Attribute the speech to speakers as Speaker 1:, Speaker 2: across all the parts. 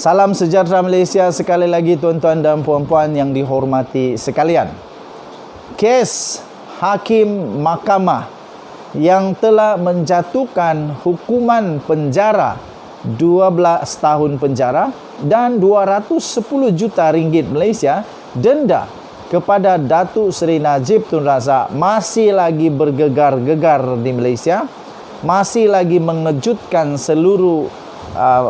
Speaker 1: Salam sejahtera Malaysia sekali lagi tuan-tuan dan puan-puan yang dihormati sekalian. Kes Hakim Mahkamah yang telah menjatuhkan hukuman penjara 12 tahun penjara dan 210 juta ringgit Malaysia denda kepada Datuk Seri Najib Tun Razak masih lagi bergegar-gegar di Malaysia, masih lagi mengejutkan seluruh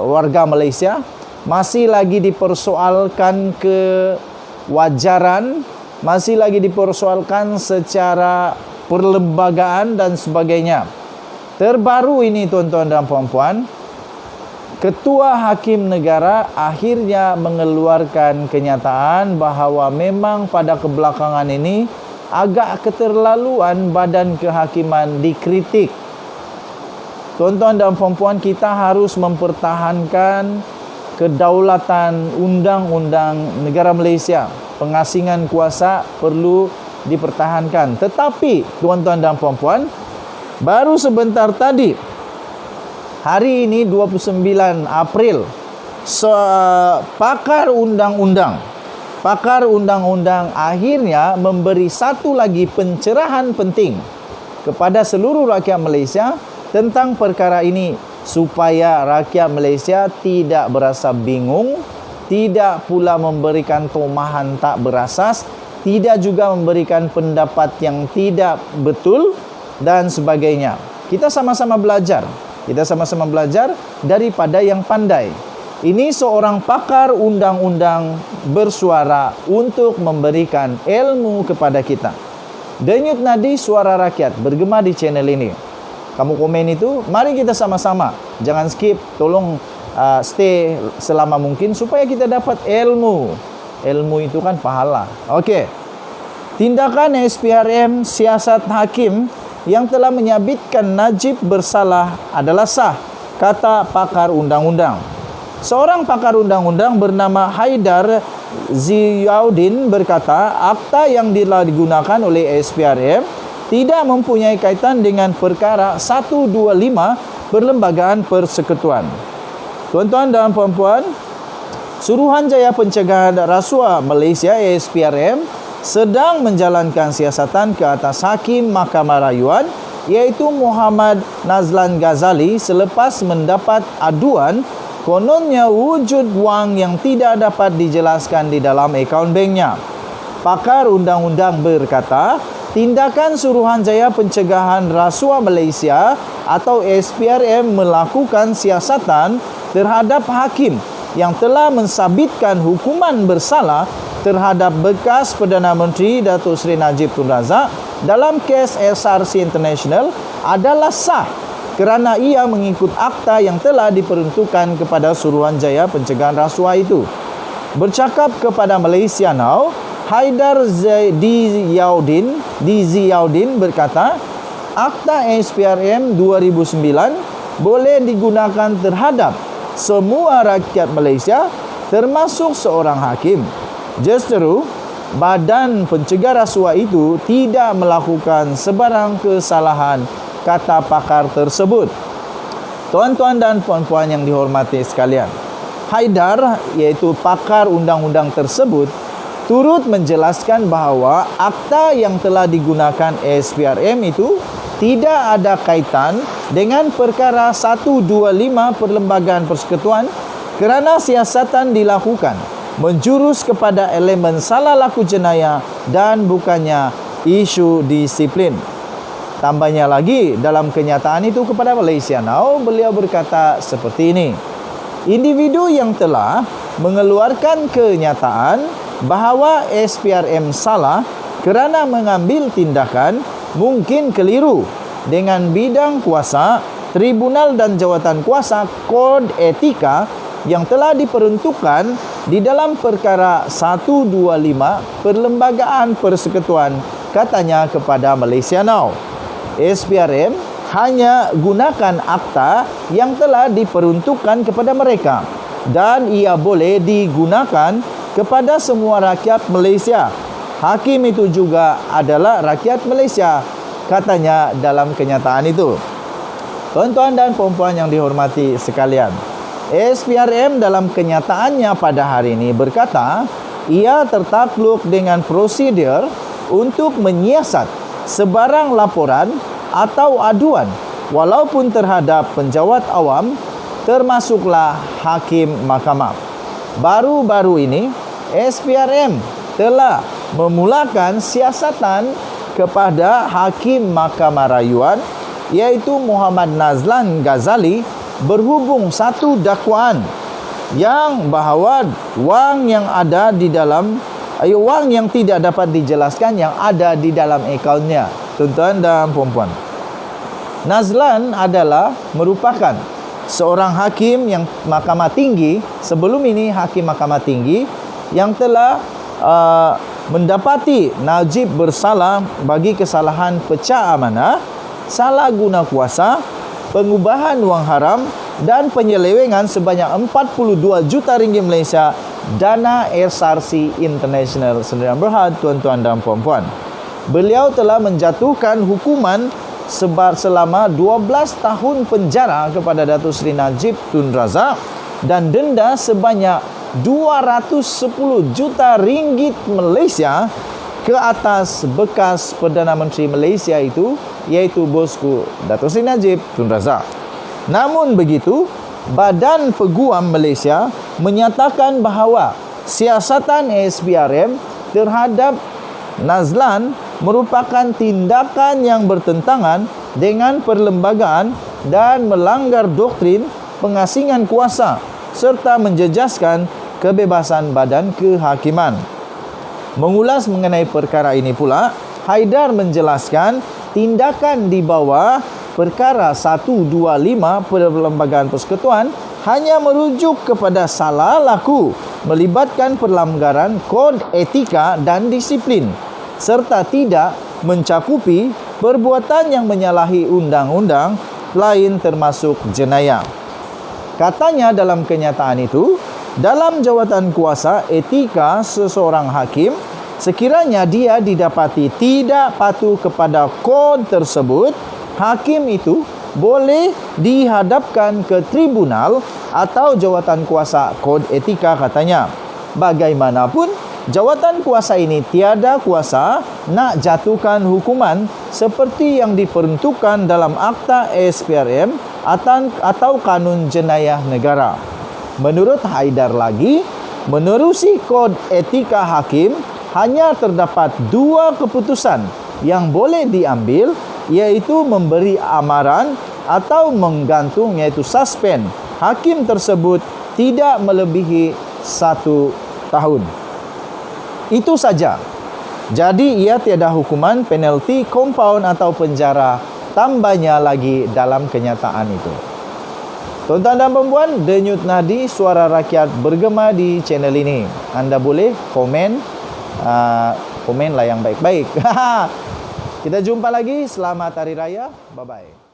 Speaker 1: warga Malaysia, masih lagi dipersoalkan kewajaran, masih lagi dipersoalkan secara perlembagaan dan sebagainya. Terbaru ini tuan-tuan dan puan-puan, Ketua Hakim Negara akhirnya mengeluarkan kenyataan bahawa memang pada kebelakangan ini agak keterlaluan Badan Kehakiman dikritik. Tuan-tuan dan puan-puan, kita harus mempertahankan kedaulatan undang-undang negara Malaysia. Pengasingan kuasa perlu dipertahankan. Tetapi tuan-tuan dan puan-puan, baru sebentar tadi, hari ini 29 April, pakar undang-undang akhirnya memberi satu lagi pencerahan penting kepada seluruh rakyat Malaysia tentang perkara ini, supaya rakyat Malaysia tidak berasa bingung, tidak pula memberikan tomahan tak berasas, tidak juga memberikan pendapat yang tidak betul dan sebagainya. Kita sama-sama belajar. Kita sama-sama belajar daripada yang pandai. Ini seorang pakar undang-undang bersuara untuk memberikan ilmu kepada kita. Denyut nadi suara rakyat bergema di channel ini. Kamu komen itu, mari kita sama-sama. Jangan skip, tolong stay selama mungkin supaya kita dapat ilmu. Ilmu itu kan pahala. Okey. Tindakan SPRM siasat hakim yang telah menyabitkan Najib bersalah adalah sah, kata pakar undang-undang. Seorang pakar undang-undang bernama Haidar Ziauddin berkata, akta yang digunakan oleh SPRM tidak mempunyai kaitan dengan perkara 125 Perlembagaan Persekutuan. Tuan-tuan dan puan-puan, Suruhanjaya Pencegahan Rasuah Malaysia SPRM sedang menjalankan siasatan ke atas Hakim Mahkamah Rayuan iaitu Muhammad Nazlan Ghazali selepas mendapat aduan kononnya wujud wang yang tidak dapat dijelaskan di dalam akaun banknya. Pakar undang-undang berkata, tindakan Suruhanjaya Pencegahan Rasuah Malaysia atau SPRM melakukan siasatan terhadap hakim yang telah mensabitkan hukuman bersalah terhadap bekas Perdana Menteri Datuk Seri Najib Tun Razak dalam kes SRC International adalah sah kerana ia mengikut akta yang telah diperuntukkan kepada Suruhanjaya Pencegahan Rasuah itu. Bercakap kepada Malaysia Now, Haidar Ziauddin berkata, akta SPRM 2009 boleh digunakan terhadap semua rakyat Malaysia termasuk seorang hakim. Justeru, Badan Pencegah Rasuah itu tidak melakukan sebarang kesalahan, kata pakar tersebut. Tuan-tuan dan puan-puan yang dihormati sekalian, Haidar, iaitu pakar undang-undang tersebut, turut menjelaskan bahawa akta yang telah digunakan SPRM itu tidak ada kaitan dengan perkara 125 Perlembagaan Persekutuan kerana siasatan dilakukan menjurus kepada elemen salah laku jenayah dan bukannya isu disiplin. Tambahnya lagi, dalam kenyataan itu kepada Malaysia Now, beliau berkata seperti ini. Individu yang telah mengeluarkan kenyataan bahawa SPRM salah kerana mengambil tindakan mungkin keliru dengan bidang kuasa, tribunal dan jawatan kuasa kod etika yang telah diperuntukkan di dalam perkara 125 Perlembagaan Persekutuan, katanya kepada Malaysia Now. SPRM hanya gunakan akta yang telah diperuntukkan kepada mereka dan ia boleh digunakan kepada semua rakyat Malaysia. Hakim itu juga adalah rakyat Malaysia, katanya dalam kenyataan itu. Tuan-tuan dan puan-puan yang dihormati sekalian, SPRM dalam kenyataannya pada hari ini berkata, ia tertakluk dengan prosedur untuk menyiasat sebarang laporan atau aduan walaupun terhadap penjawat awam termasuklah hakim mahkamah. Baru-baru ini SPRM telah memulakan siasatan kepada hakim mahkamah rayuan iaitu Muhammad Nazlan Ghazali berhubung satu dakwaan yang bahawa wang yang ada di dalam wang yang tidak dapat dijelaskan yang ada di dalam akaunnya. Tuan-tuan dan puan-puan, Nazlan adalah merupakan seorang hakim yang mahkamah tinggi, sebelum ini hakim mahkamah tinggi yang telah mendapati Najib bersalah bagi kesalahan pecah amanah, salah guna kuasa, pengubahan wang haram dan penyelewengan sebanyak 42 juta ringgit Malaysia dana SRC International. Saudara berhad, tuan-tuan dan puan-puan, beliau telah menjatuhkan hukuman selama 12 tahun penjara kepada Datuk Seri Najib Tun Razak dan denda sebanyak 210 juta ringgit Malaysia ke atas bekas Perdana Menteri Malaysia itu, iaitu bosku Datuk Seri Najib Tun Razak. Namun begitu, Badan Peguam Malaysia menyatakan bahawa siasatan SPRM terhadap Nazlan merupakan tindakan yang bertentangan dengan perlembagaan dan melanggar doktrin pengasingan kuasa serta menjejaskan kebebasan badan kehakiman. Mengulas mengenai perkara ini pula, Haidar menjelaskan tindakan di bawah perkara 125 Perlembagaan Persekutuan hanya merujuk kepada salah laku melibatkan pelanggaran kod etika dan disiplin serta tidak mencakupi perbuatan yang menyalahi undang-undang lain termasuk jenayah. Katanya dalam kenyataan itu, dalam jawatan kuasa etika seseorang hakim, sekiranya dia didapati tidak patuh kepada kod tersebut, hakim itu boleh dihadapkan ke tribunal atau jawatan kuasa kod etika, katanya. Bagaimanapun, jawatan kuasa ini tiada kuasa nak jatuhkan hukuman seperti yang diperuntukkan dalam Akta SPRM atau Kanun Jenayah Negara. Menurut Haidar lagi, menerusi kod etika hakim, hanya terdapat dua keputusan yang boleh diambil, iaitu memberi amaran atau menggantung, iaitu suspend hakim tersebut tidak melebihi 1 tahun. Itu saja. Jadi ia tiada hukuman, penalti, kompaun atau penjara tambahnya lagi dalam kenyataan itu. Tuan-tuan dan puan-puan, Denyut Nadi Suara Rakyat bergema di channel ini. Anda boleh komenlah yang baik-baik. Kita jumpa lagi. Selamat Hari Raya. Bye-bye.